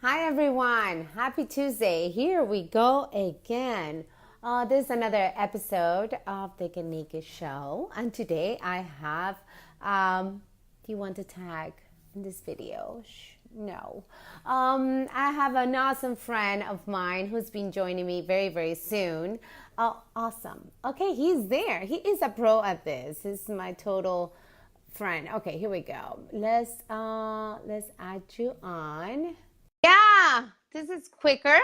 Hi everyone, happy Tuesday. Here we go again. This is another episode of the Ganika Show, and today I have. Do you want to tag in this video? No. I have an awesome friend of mine who's been joining me very, very soon. Oh, awesome. Okay, he's there. He is a pro at this. He's my total friend. Okay, here we go. Let's add you on. Yeah, this is quicker.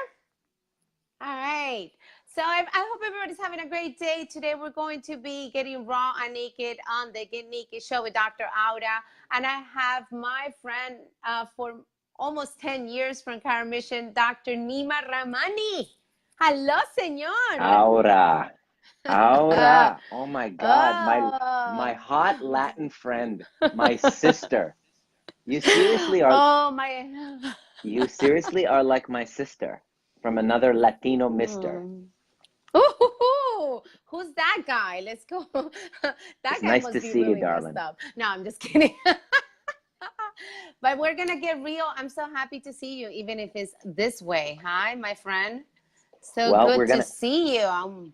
All right. So I hope everybody's having a great day. Today we're going to be getting raw and naked on the Get Naked show with Dr. Auda. And I have my friend for almost 10 years from Cara Mission, Dr. Nima Rahmany. Hello, señor. Aura, Aura, oh my God, my Oh, hot Latin friend, my sister. You seriously are oh my. you seriously are like my sister from another Latino mister. Hmm. Ooh, who's that guy? Let's go. That It's guy nice must to be see you, really messed darling. up. No, I'm just kidding. But we're gonna get real. I'm so happy to see you, even if it's this way. Hi, my friend. So Well, we're good to gonna see you.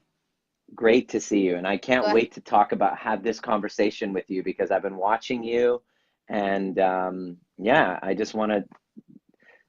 great to see you, and I Go can't ahead. wait to talk about have this conversation with you because I've been watching you, and yeah, I just want to.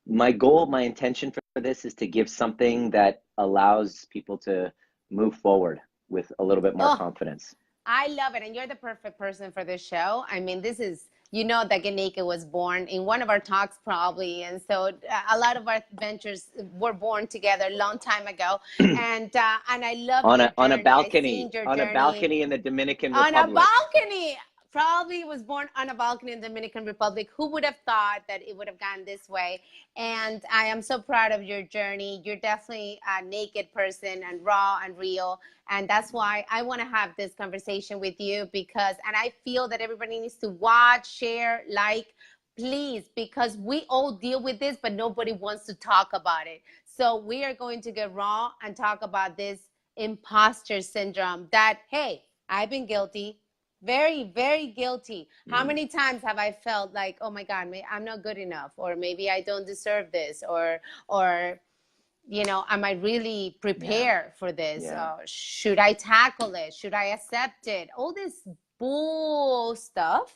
My goal, my intention for this is to give something that allows people to move forward with a little bit more Oh, confidence. I love it. And you're the perfect person for this show. I mean, this is, that Ganeka was born in one of our talks, probably. And so a lot of our adventures were born together a long time ago. And I love on your a journey. I seen balcony your on a journey balcony in the Dominican on a Republic. balcony. Probably was born on a balcony in the Dominican Republic. Who would have thought that it would have gone this way? And I am so proud of your journey. You're definitely a naked person and raw and real. And that's why I want to have this conversation with you and I feel that everybody needs to watch, share, like, please, because we all deal with this, but nobody wants to talk about it. So we are going to get raw and talk about this imposter syndrome that, hey, I've been guilty, very, very guilty. How Mm, many times have I felt like, oh my God, I'm not good enough, or maybe I don't deserve this, or am I really yeah, prepared for this? yeah, Should I tackle it? Should I accept it? All this bull stuff.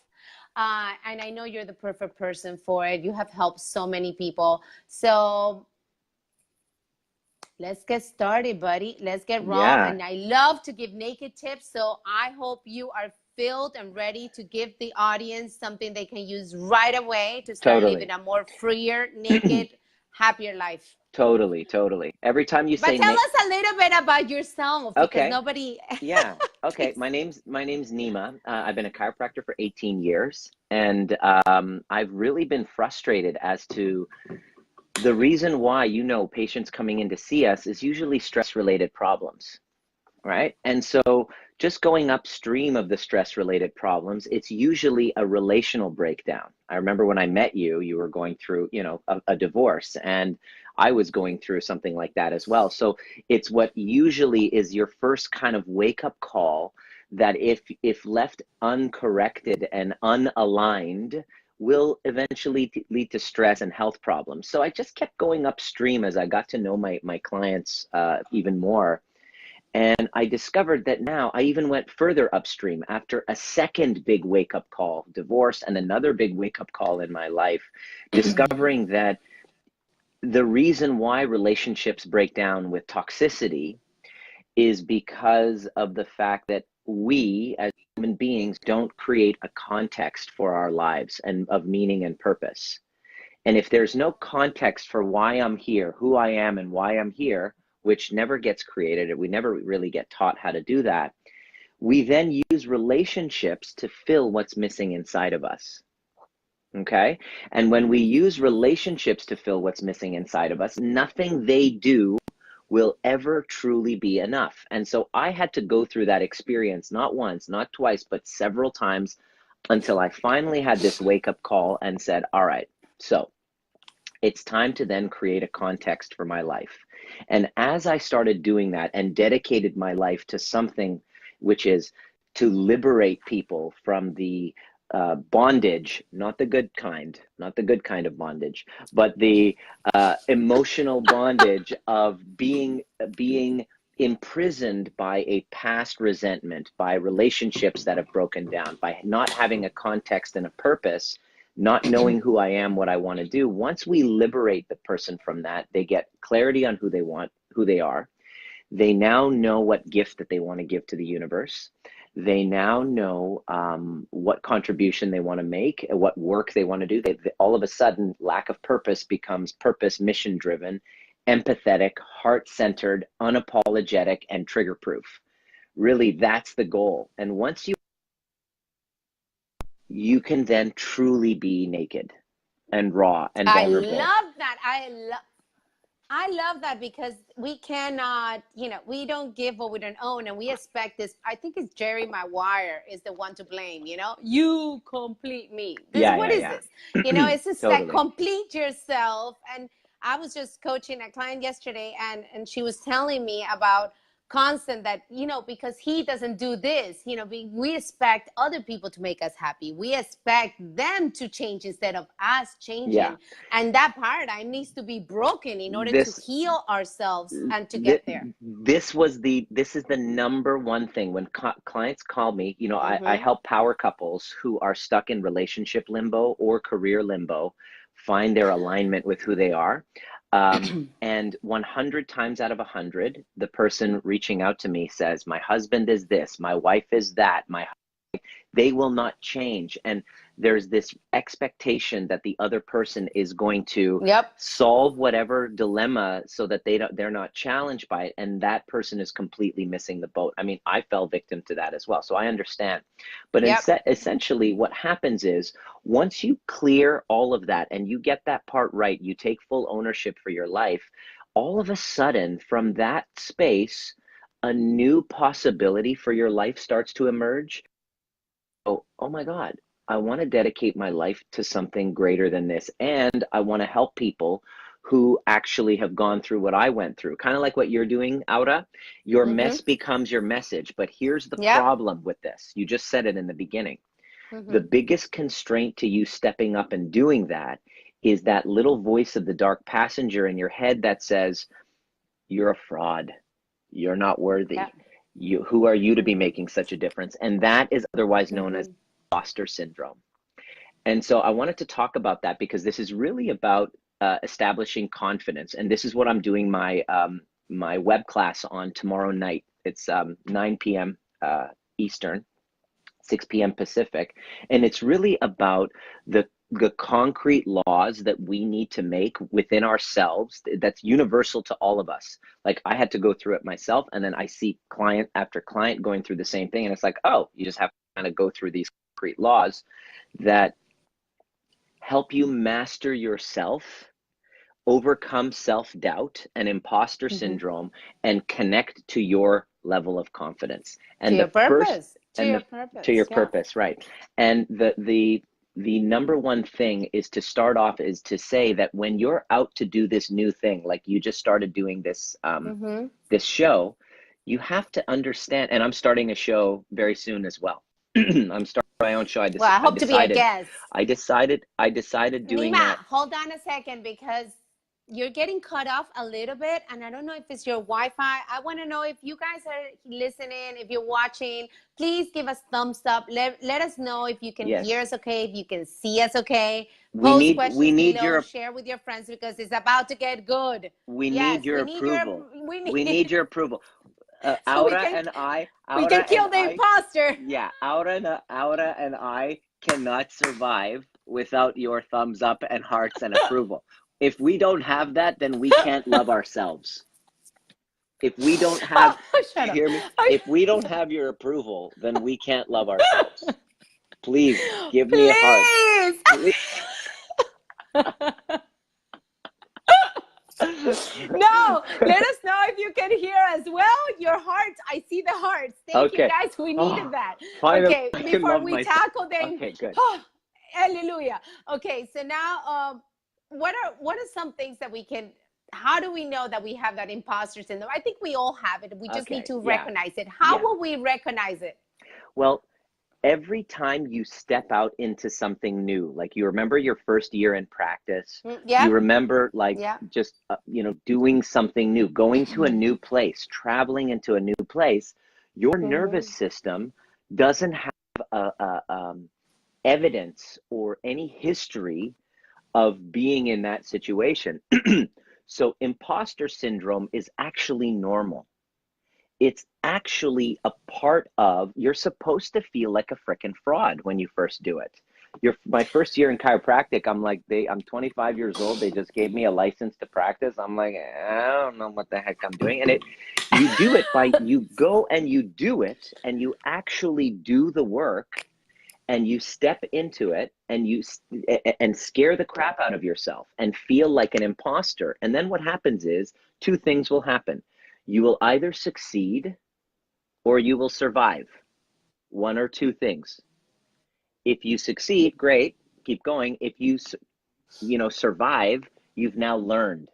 And I know you're the perfect person for it. You have helped so many people. So let's get started, buddy. Let's get raw. yeah, And I love to give naked tips. So I hope you are filled and ready to give the audience something they can use right away to start living totally. a more freer, naked, happier life. Totally. Every time you But say tell us a little bit about yourself because okay, nobody. yeah, okay. My name's Nima. I've been a chiropractor for 18 years, and I've really been frustrated as to the reason why, patients coming in to see us is usually stress-related problems. Right? And so just going upstream of the stress related problems, it's usually a relational breakdown. I remember when I met you, you were going through, a divorce, and I was going through something like that as well. So it's what usually is your first kind of wake up call that if left uncorrected and unaligned will eventually lead to stress and health problems. So I just kept going upstream as I got to know my clients even more, and I discovered that now I even went further upstream after a second big wake up call, divorce, and another big wake up call in my life, discovering that the reason why relationships break down with toxicity is because of the fact that we as human beings don't create a context for our lives and of meaning and purpose. And if there's no context for why I'm here, who I am, and why I'm here, which never gets created, and we never really get taught how to do that, we then use relationships to fill what's missing inside of us. Okay? And when we use relationships to fill what's missing inside of us, nothing they do will ever truly be enough. And so I had to go through that experience, not once, not twice, but several times until I finally had this wake up call and said, all right, so it's time to then create a context for my life. And as I started doing that and dedicated my life to something which is to liberate people from the bondage, not the good kind, not the good kind of bondage, but the emotional bondage of being imprisoned by a past resentment, by relationships that have broken down, by not having a context and a purpose, not knowing who I am, what I want to do. Once we liberate the person from that, they get clarity on who they want, who they are. They now know what gift that they want to give to the universe. They now know what contribution they want to make, what work they want to do. All of a sudden, lack of purpose becomes purpose, mission-driven, empathetic, heart-centered, unapologetic, and trigger-proof. Really, that's the goal. And once you can then truly be naked and raw and vulnerable. I love that. I love that, because we cannot, we don't give what we don't own, and we expect this. I think it's Jerry Maguire is the one to blame, you complete me. What is this? It's just Totally. like complete yourself. And I was just coaching a client yesterday, and she was telling me about constant that, because he doesn't do this, we expect other people to make us happy. We expect them to change instead of us changing. Yeah. And that paradigm needs to be broken in order to heal ourselves and to get there. This is the number one thing when clients call me. I help power couples who are stuck in relationship limbo or career limbo find their alignment with who they are. And 100 times out of 100, the person reaching out to me says, my husband is this, my wife is that, they will not change. And there's this expectation that the other person is going to solve whatever dilemma so that they're not challenged by it. And that person is completely missing the boat. I mean, I fell victim to that as well. So I understand. But essentially what happens is, once you clear all of that and you get that part right, you take full ownership for your life, all of a sudden from that space, a new possibility for your life starts to emerge. Oh my God, I want to dedicate my life to something greater than this. And I want to help people who actually have gone through what I went through. Kind of like what you're doing, Aura. Your mess becomes your message. But here's the problem with this. You just said it in the beginning. The biggest constraint to you stepping up and doing that is that little voice of the dark passenger in your head that says, you're a fraud. You're not worthy. Who are you to be making such a difference? And that is otherwise known as impostor syndrome. And so I wanted to talk about that, because this is really about establishing confidence. And this is what I'm doing my my web class on tomorrow night. It's 9 p.m. Eastern, 6 p.m. Pacific. And it's really about the concrete laws that we need to make within ourselves that's universal to all of us. Like, I had to go through it myself, and then I see client after client going through the same thing, and it's like, oh, you just have to kind of go through these concrete laws that help you master yourself, overcome self-doubt and imposter syndrome, and connect to your level of confidence and to your purpose, right? And the number one thing is to start off is to say that when you're out to do this new thing, like you just started doing this this show, you have to understand, and I'm starting a show very soon as well. I'm starting my own show. I hope to be a guest. I decided doing Nima, that. hold on a second, because you're getting cut off a little bit, and I don't know if it's your Wi-Fi. I want to know if you guys are listening, if you're watching, please give us thumbs up. Let us know if you can hear us okay, if you can see us okay. Post questions below, share with your friends, because it's about to get good. We need your approval. We need your approval. Aura and I. We can kill the imposter. Yeah, Aura and I cannot survive without your thumbs up and hearts and approval. If we don't have that, then we can't love ourselves. If we don't have, hear me? If we don't have your approval, then we can't love ourselves. Please give me a heart. Please. No, let us know if you can hear as well. Your hearts, I see the hearts. Thank you guys. We needed that. Okay, before we tackle them. Okay, good. Hallelujah. Okay, so now, what are some things that we can? How do we know that we have that imposter syndrome? I think we all have it. We just need to recognize it. How will we recognize it? Well, every time you step out into something new, like you remember your first year in practice, Yeah. you remember like Yeah. just, doing something new, going to a new place, traveling into a new place, your nervous system doesn't have evidence or any history of being in that situation. So imposter syndrome is actually normal. It's actually a part of, you're supposed to feel like a freaking fraud when you first do it. My first year in chiropractic, I'm 25 years old. They just gave me a license to practice. I'm like, I don't know what the heck I'm doing. And you do it by, you go and you do it and you actually do the work and you step into it and scare the crap out of yourself and feel like an imposter. And then what happens is two things will happen. You will either succeed or you will survive. One or two things. If you succeed, great, keep going. If you survive, you've now learned.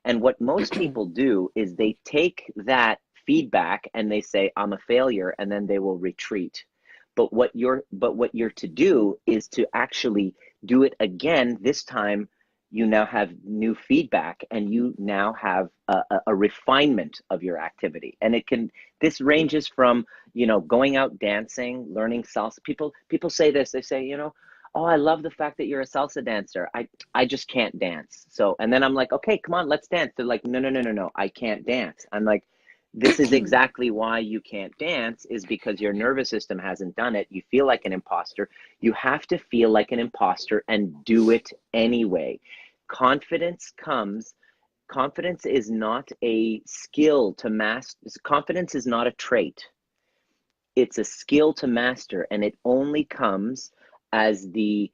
And what most people do is they take that feedback and they say, I'm a failure, and then they will retreat. But what you're to do is to actually do it again. This time you now have new feedback and you now have a refinement of your activity. And this ranges from, going out dancing, learning salsa. People say this, they say, oh, I love the fact that you're a salsa dancer. I just can't dance. So, and then I'm like, okay, come on, let's dance. They're like, no, I can't dance. I'm like, this is exactly why you can't dance, is because your nervous system hasn't done it. You feel like an imposter. You have to feel like an imposter and do it anyway. Confidence is not a skill to master. Confidence is not a trait. It's a skill to master, and it only comes as the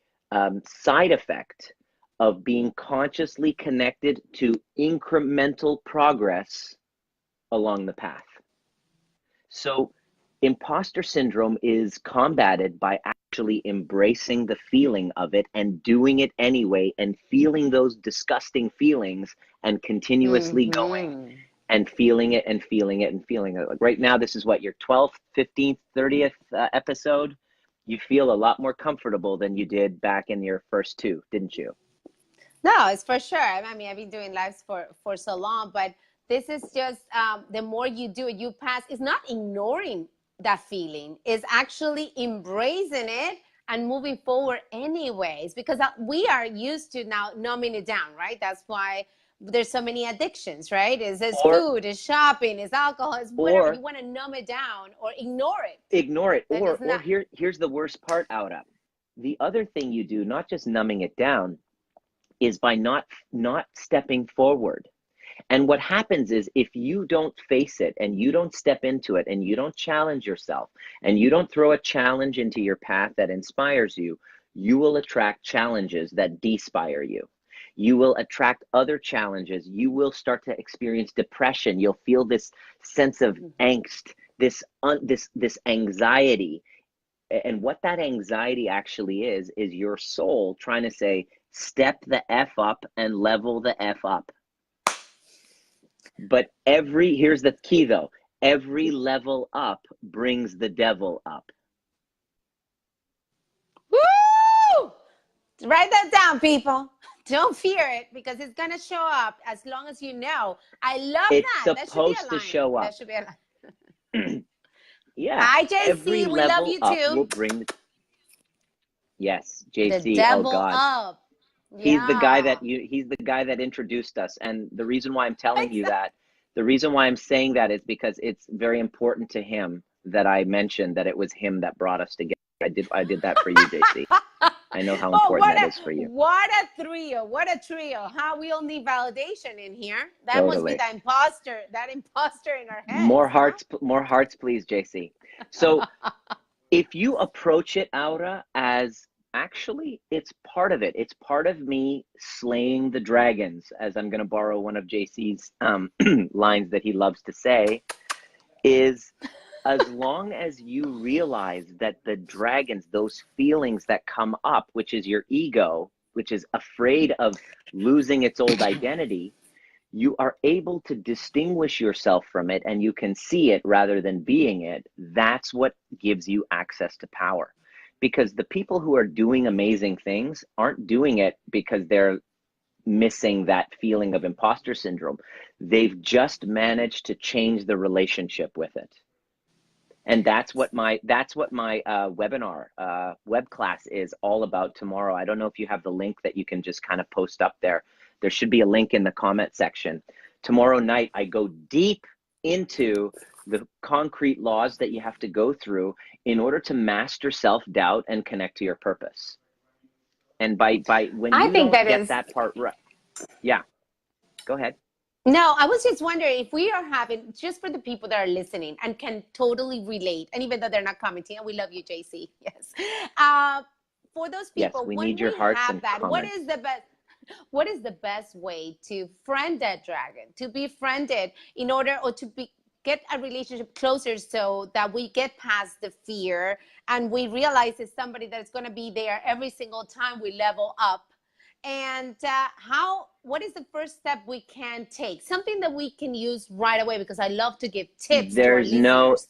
side effect of being consciously connected to incremental progress along the path. So imposter syndrome is combated by actually embracing the feeling of it and doing it anyway and feeling those disgusting feelings and continuously going and feeling it and feeling it and feeling it. Like right now, this is what, your 12th, 15th, 30th episode. You feel a lot more comfortable than you did back in your first two, didn't you? No, it's for sure. I mean, I've been doing lives for so long, but this is just the more you do it, you pass. It's not ignoring that feeling. It's actually embracing it and moving forward anyways, because we are used to now numbing it down, right? That's why there's so many addictions, right? It's food, it's shopping, it's alcohol, it's whatever. You want to numb it down or ignore it. Ignore it. Or here's the worst part, Aura. The other thing you do, not just numbing it down, is by not stepping forward. And what happens is, if you don't face it and you don't step into it and you don't challenge yourself and you don't throw a challenge into your path that inspires you, you will attract challenges that despire you. You will attract other challenges. You will start to experience depression. You'll feel this sense of angst, this anxiety. And what that anxiety actually is your soul trying to say, step the F up and level the F up. But here's the key though, every level up brings the devil up. Woo! Write that down, people. Don't fear it, because it's going to show up as long as you know. I love that. It's supposed to show up. That should be a line. Yeah. Hi, JC. Every we love you too. Will bring. Yes, JC. The devil oh God. up. Yeah. He's the guy that introduced us. And the reason why I'm telling you that, the reason why I'm saying that is because it's very important to him that I mentioned that it was him that brought us together. I did that for you, JC. I know how important that is for you. What a trio. What a trio. How we all need validation in here. That must be that imposter in our heads. More hearts, please, JC. So if you approach it, Aura, as actually, it's part of it. It's part of me slaying the dragons, as I'm going to borrow one of JC's lines that he loves to say, is as long as you realize that the dragons, those feelings that come up, which is your ego, which is afraid of losing its old identity, you are able to distinguish yourself from it and you can see it rather than being it. That's what gives you access to power. Because the people who are doing amazing things aren't doing it because they're missing that feeling of imposter syndrome. They've just managed to change the relationship with it. And that's what my webinar web class is all about tomorrow. I don't know if you have the link that you can just kind of post up there. There should be a link in the comment section. Tomorrow night, I go deep into the concrete laws that you have to go through in order to master self-doubt and connect to your purpose. And by when I you think don't that get is. that part right, yeah, go ahead. No, I was just wondering if we are having, just for the people that are listening and can totally relate, and even though they're not commenting, and we love you, JC, yes. For those Yes, people, we when need your we hearts have and that, comments. what is the best way to friend that dragon, to be friended in order, or to get a relationship closer so that we get past the fear and we realize it's somebody that's going to be there every single time we level up? And what is the first step we can take? Something that we can use right away, because I love to give tips to our There's no, listeners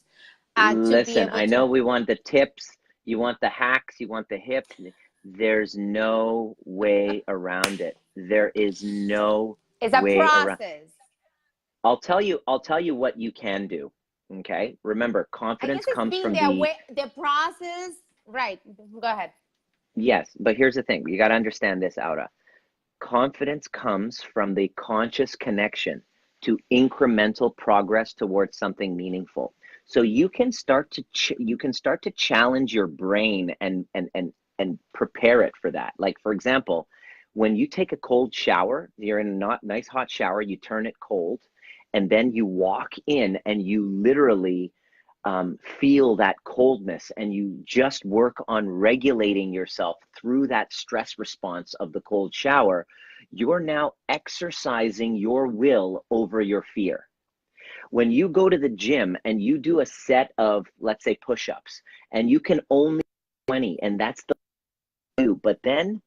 to be listen, able I to. know we want the tips, you want the hacks, you want the hips. There's no way around it. There is no It's a way around. process. I'll tell you what you can do. Okay? Remember, I guess confidence it's comes being from the process. Right. Go ahead. yes, but here's the thing. You got to understand this, Aura. Confidence comes from the conscious connection to incremental progress towards something meaningful. So you can start to challenge your brain and prepare it for that. Like, for example, when you take a cold shower, you're in a not nice hot shower, you turn it cold, and then you walk in and you literally feel that coldness, and you just work on regulating yourself through that stress response of the cold shower. You're now exercising your will over your fear. When you go to the gym and you do a set of, let's say, push-ups, and you can only do 20, and that's the do, but then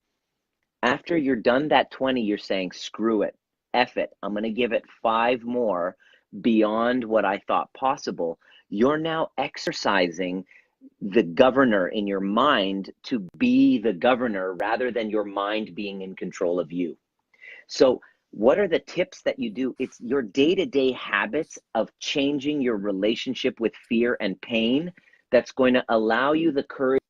after you're done that 20, you're saying, screw it, F it, I'm going to give it 5 more beyond what I thought possible. You're now exercising the governor in your mind to be the governor rather than your mind being in control of you. So what are the tips that you do? It's your day-to-day habits of changing your relationship with fear and pain that's going to allow you the courage.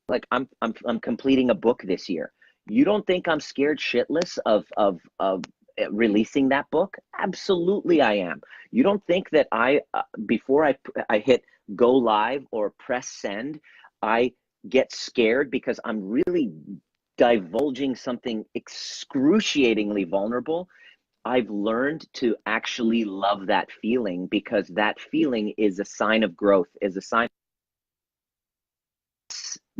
Like I'm completing a book this year. You don't think I'm scared shitless of releasing that book? Absolutely I am. You don't think that before I hit go live or press send, I get scared because I'm really divulging something excruciatingly vulnerable? I've learned to actually love that feeling, because that feeling is a sign of growth, is a sign.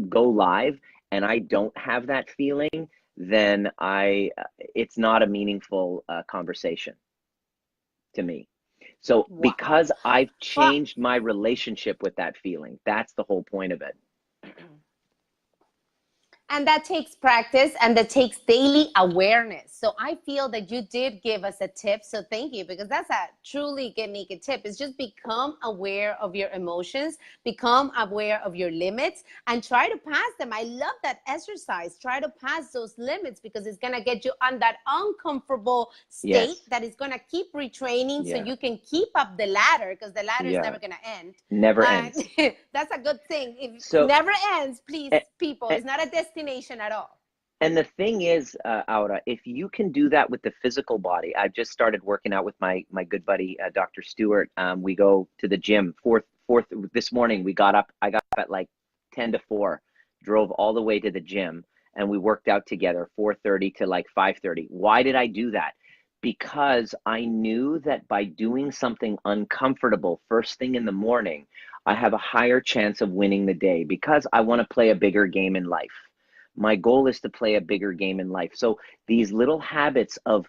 Go live and I don't have that feeling, then it's not a meaningful conversation to me. So Wow. because I've Well, changed my relationship with that feeling, that's the whole point of it. and that takes practice, and that takes daily awareness. So I feel that you did give us a tip. So thank you, because that's a truly good naked tip. Is just become aware of your emotions, become aware of your limits, and try to pass them. I love that exercise. Try to pass those limits, because it's going to get you on that uncomfortable state Yes. that is going to keep retraining so Yeah. you can keep up the ladder, because the ladder is Yeah. never going to end. Never ends. That's a good thing. If it So, never ends, please, a- people, a- it's not a destination at all. and the thing is, Aura, if you can do that with the physical body, I've just started working out with my good buddy, Dr. Stewart. We go to the gym fourth this morning. I got up at like 10 to 4, drove all the way to the gym, and we worked out together 4:30 to like 5:30. Why did I do that? Because I knew that by doing something uncomfortable first thing in the morning, I have a higher chance of winning the day, because I want to play a bigger game in life. My goal is to play a bigger game in life. So these little habits of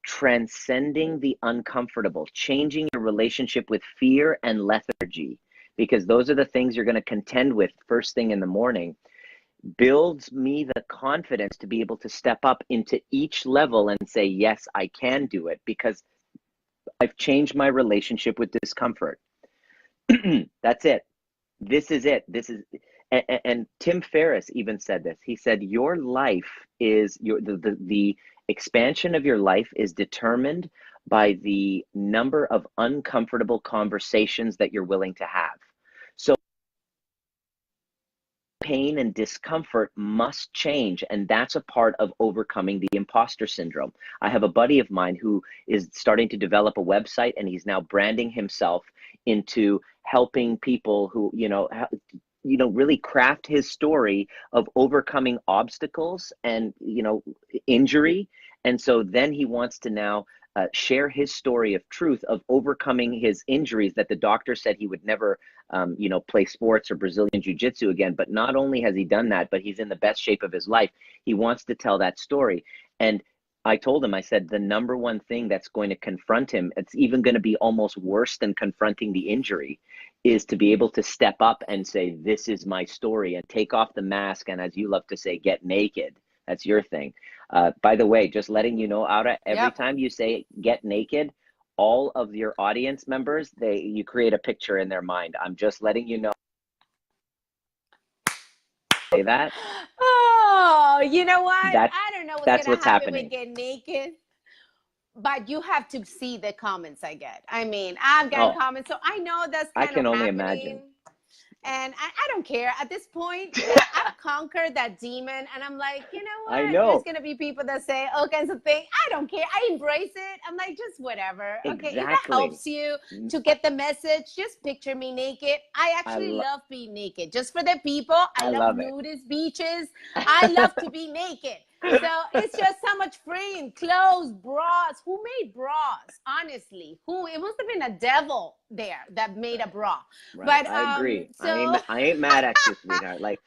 transcending the uncomfortable, changing your relationship with fear and lethargy, because those are the things you're going to contend with first thing in the morning. builds me the confidence to be able to step up into each level and say, yes, I can do it, because I've changed my relationship with discomfort. That's it. This is it. And Tim Ferriss even said this. He said, your life is the expansion of your life is determined by the number of uncomfortable conversations that you're willing to have. So pain and discomfort must change, and that's a part of overcoming the imposter syndrome. I have a buddy of mine who is starting to develop a website, and he's now branding himself into helping people who, really craft his story of overcoming obstacles and, injury. And so then he wants to now share his story of truth of overcoming his injuries that the doctor said he would never, play sports or Brazilian jiu-jitsu again. But not only has he done that, but he's in the best shape of his life. He wants to tell that story. And I told him, I said, the number one thing that's going to confront him, it's even going to be almost worse than confronting the injury, is to be able to step up and say, this is my story, and take off the mask. And as you love to say, get naked. That's your thing. By the way, just letting you know, Aura, every time you say get naked, all of your audience members, you create a picture in their mind. I'm just letting you know. Say that. Oh, you know what? I don't know what's going to happen happening. with Get Naked. But you have to see the comments I get. I mean, I've got comments, so I know that's kind of happening. I can only imagine. And I don't care. At this point, I've conquered that demon. And I'm like, you know what? I know. There's going to be people that say all kinds of things. I don't care. I embrace it. I'm like, just whatever. Exactly. Okay, if that helps you to get the message, just picture me naked. I actually love being naked. Just for the people, I love nudist beaches. I love to be naked. So it's just so much freeing. Clothes, bras. Who made bras? Honestly, who? It must have been a devil there that made a bra. Right. But I agree. So I ain't mad at you, sweetheart. Like,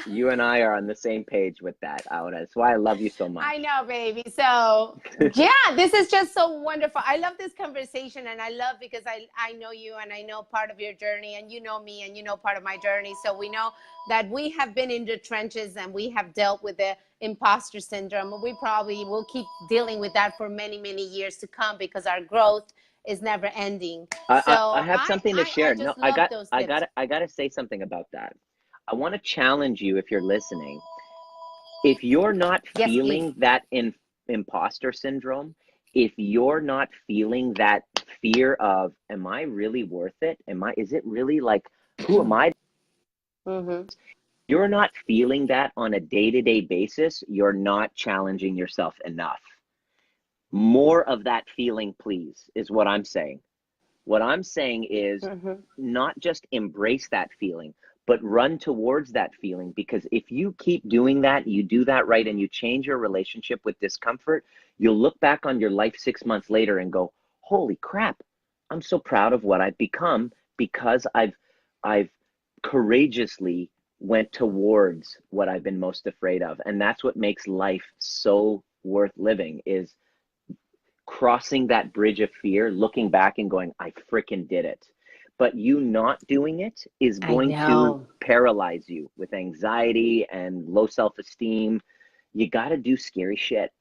you and I are on the same page with that, Aura. That's why I love you so much. I know, baby. So yeah, this is just so wonderful. I love this conversation, and I love because I know you, and I know part of your journey, and you know me, and you know part of my journey. So we know that we have been in the trenches, and we have dealt with the imposter syndrome. We probably will keep dealing with that for many, many years to come, because our growth is never ending. I have something to share. I got to say something about that. I want to challenge you, if you're listening. If you're not feeling that imposter syndrome, if you're not feeling that fear of, am I really worth it? Is it really like, who am I? You're not feeling that on a day-to-day basis, you're not challenging yourself enough. More of that feeling, please, is what I'm saying. What I'm saying is not just embrace that feeling, but run towards that feeling. Because if you keep doing that, you do that right, and you change your relationship with discomfort, you'll look back on your life 6 months later and go, holy crap, I'm so proud of what I've become, because I've courageously went towards what I've been most afraid of. And that's what makes life so worth living, is crossing that bridge of fear, looking back and going, I freaking did it. But you not doing it is going to paralyze you with anxiety and low self-esteem. You got to do scary shit.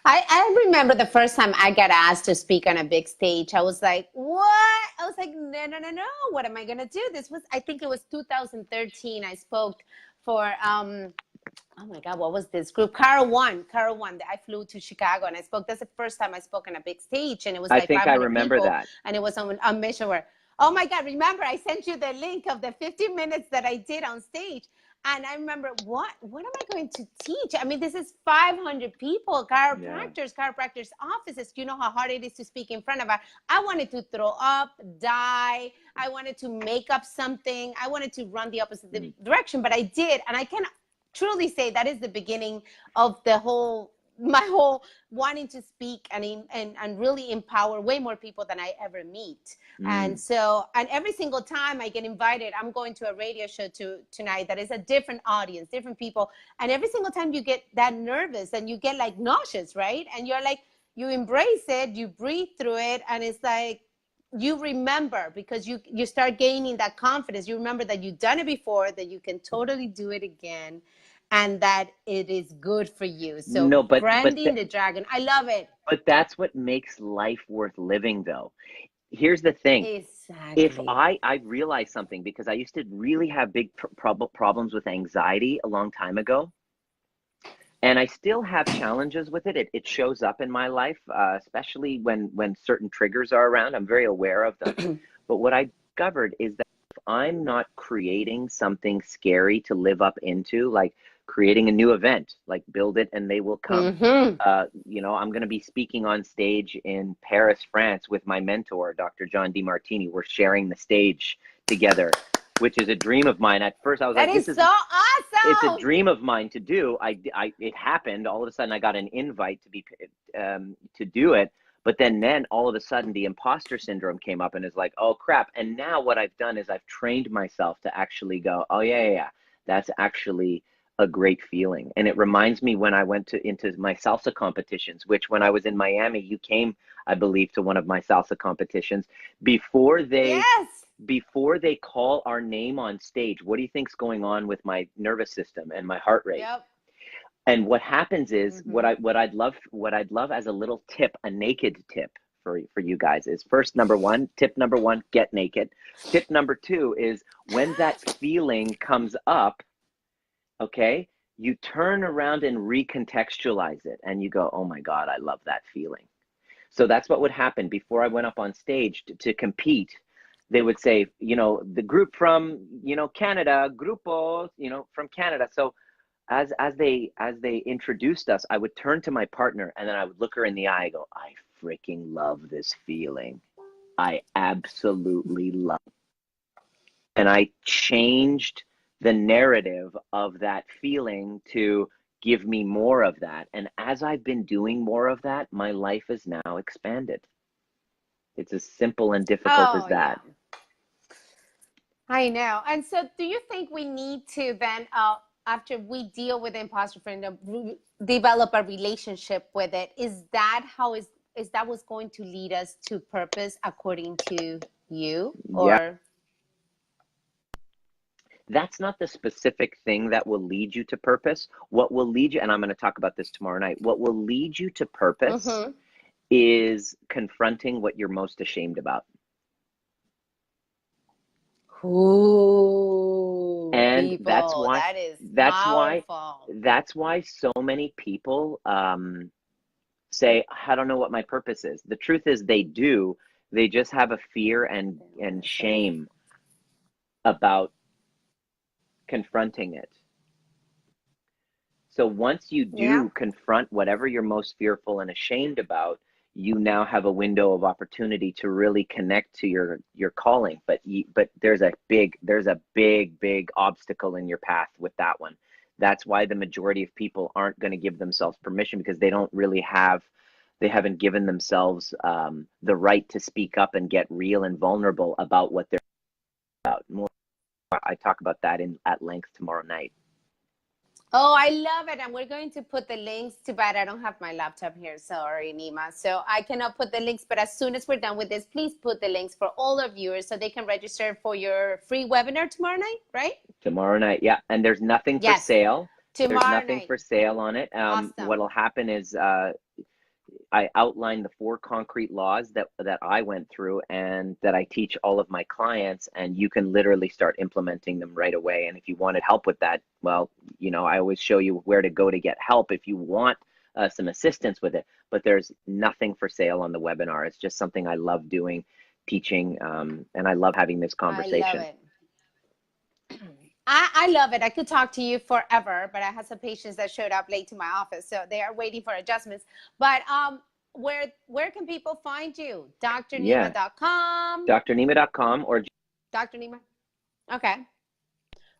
I remember the first time I got asked to speak on a big stage. I was like, what? I was like, no. What am I going to do? I think it was 2013. I spoke for, oh my God, what was this group? Cara One. I flew to Chicago and I spoke. That's the first time I spoke on a big stage. And it was like 500 I remember people, that. And it was on a mission where, oh my God, remember I sent you the link of the 50 minutes that I did on stage. And I remember, what am I going to teach? I mean, this is 500 people, chiropractors offices. You know how hard it is to speak in front of us. I wanted to throw up, die. I wanted to make up something. I wanted to run the opposite direction, but I did. And I can truly say that is the beginning of my whole wanting to speak and really empower way more people than I ever meet. And every single time I get invited, I'm going to a radio show tonight that is a different audience, different people. And every single time you get that nervous and you get like nauseous, right? And you're like, you embrace it, you breathe through it. And it's like, you remember, because you start gaining that confidence. You remember that you've done it before, that you can totally do it again, and that it is good for you. So No, branding the dragon, I love it. but that's what makes life worth living, though. Here's the thing. If Exactly. I realized something, because I used to really have big problems with anxiety a long time ago, and I still have challenges with it. It shows up in my life, especially when certain triggers are around. I'm very aware of them. But what I discovered is that if I'm not creating something scary to live up into, like creating a new event, like build it and they will come. Mm-hmm. I'm going to be speaking on stage in Paris, France with my mentor, Dr. John DeMartini. We're sharing the stage together, which is a dream of mine. At first, I was That like, is so it's a awesome. dream of mine to do. It happened. All of a sudden, I got an invite to do it. But then all of a sudden, the imposter syndrome came up and is like, oh crap. And now what I've done is I've trained myself to actually go, oh yeah. That's actually a great feeling. And it reminds me when I went into my salsa competitions, which when I was in Miami, you came, I believe, to one of my salsa competitions. Before they Yes. before they call our name on stage, what do you think's going on with my nervous system and my heart rate? Yep. And what happens is Mm-hmm. what I'd love as a little tip, a naked tip for you guys is tip number one, get naked. Tip number two is when that feeling comes up, okay, you turn around and recontextualize it and you go, oh my God, I love that feeling. So that's what would happen before I went up on stage to compete. They would say, the group from, Canada, grupo, from Canada. So as they introduced us, I would turn to my partner and then I would look her in the eye and go, I freaking love this feeling. I absolutely love it. And I changed the narrative of that feeling to give me more of that. And as I've been doing more of that, my life is now expanded. It's as simple and difficult as Oh yeah. that. I know. And so, do you think we need to then, after we deal with imposter syndrome, develop a relationship with it? Is that what's going to lead us to purpose, according to you, Yeah. or? That's not the specific thing that will lead you to purpose. What will lead you, and I'm going to talk about this tomorrow night, what will lead you to purpose Mm-hmm. is confronting what you're most ashamed about. Ooh, And people, that is that's why powerful. that's why so many people say, I don't know what my purpose is. The truth is they do. They just have a fear They don't want and to say it. shame about confronting it. So once you Yeah. do confront whatever you're most fearful and ashamed about, you now have a window of opportunity to really connect to your calling. But there's a big obstacle in your path with that one. That's why the majority of people aren't going to give themselves permission, because they haven't given themselves the right to speak up and get real and vulnerable about what they're about. More, I talk about that at length tomorrow night. Oh, I love it. And we're going to put the links. Too bad I don't have my laptop here. Sorry, Nima. So I cannot put the links, but as soon as we're done with this, please put the links for all our viewers so they can register for your free webinar tomorrow night, right? Tomorrow night, yeah. And there's nothing for Yes, sale. There's tomorrow nothing night. for sale on it. Awesome. What'll happen is I outline the 4 concrete laws that I went through and that I teach all of my clients, and you can literally start implementing them right away. And if you wanted help with that, well, I always show you where to go to get help if you want some assistance with it. But there's nothing for sale on the webinar. It's just something I love doing, teaching, and I love having this I love conversation. it. I love it. I could talk to you forever, but I had some patients that showed up late to my office, so they are waiting for adjustments. But where can people find you? Yeah, drnima.com. drnima.com or Dr. Nima. Okay.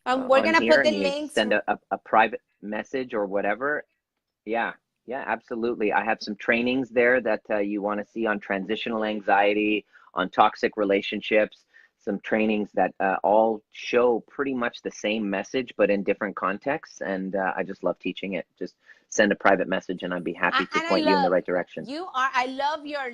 We're on gonna here, put the and you links. send a private message or whatever. Yeah, yeah, absolutely. I have some trainings there that you want to see on transitional anxiety, on toxic relationships, some trainings that all show pretty much the same message, but in different contexts. And I just love teaching it. Just send a private message and I'd be happy to And I point you in the love right direction. you are. I love your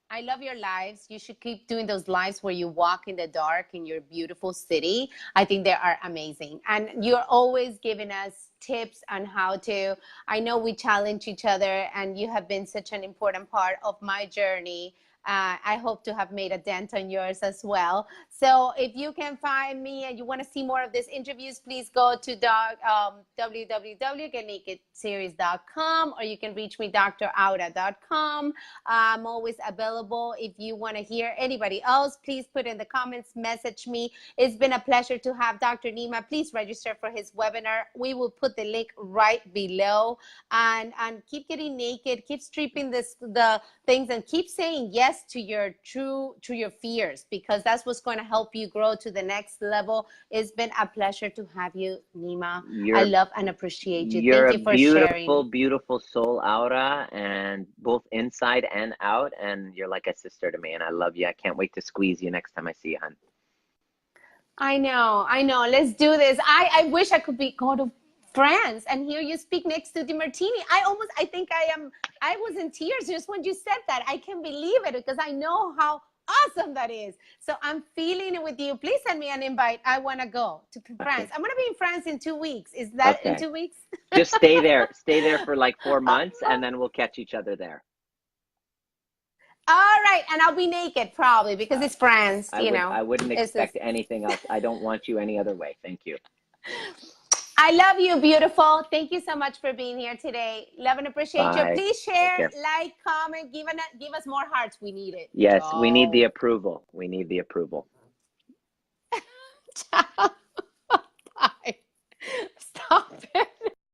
I love your lives. You should keep doing those lives where you walk in the dark in your beautiful city. I think they are amazing. And you're always giving us tips on how to. I know we challenge each other, and you have been such an important part of my journey. I hope to have made a dent on yours as well. So if you can find me and you want to see more of these interviews, please go to www.getnakedseries.com, or you can reach me draura.com. I'm always available. If you want to hear anybody else, please put in the comments, message me. It's been a pleasure to have Dr. Nima. Please register for his webinar. We will put the link right below. And keep getting naked, keep stripping the things, and keep saying yes to your fears, because that's what's going to help you grow to the next level. It's been a pleasure to have you, Nima. I love and appreciate you. You're Thank a you for beautiful, sharing. beautiful soul, Aura, and both inside and out. And you're like a sister to me, and I love you. I can't wait to squeeze you next time I see you, hon. I know. Let's do this. I wish I could go to France and hear you speak next to Di Martini. I was in tears just when you said that. I can't believe it, because I know how awesome that is. So I'm feeling it with you. Please send me an invite. I want to go to France. Okay. I'm going to be in France in 2 weeks. Is that in Okay. 2 weeks? Just stay there. Stay there for like 4 months, and then we'll catch each other there. All right. And I'll be naked probably, because it's France, I wouldn't expect It's anything else. I don't want you any other way. Thank you. I love you, beautiful. Thank you so much for being here today. Love and appreciate you. Bye. Please Take share, care. like, comment, give us more hearts. We need it. Yes, we need the Ciao. approval. We need the approval. Ciao. Bye. Stop it.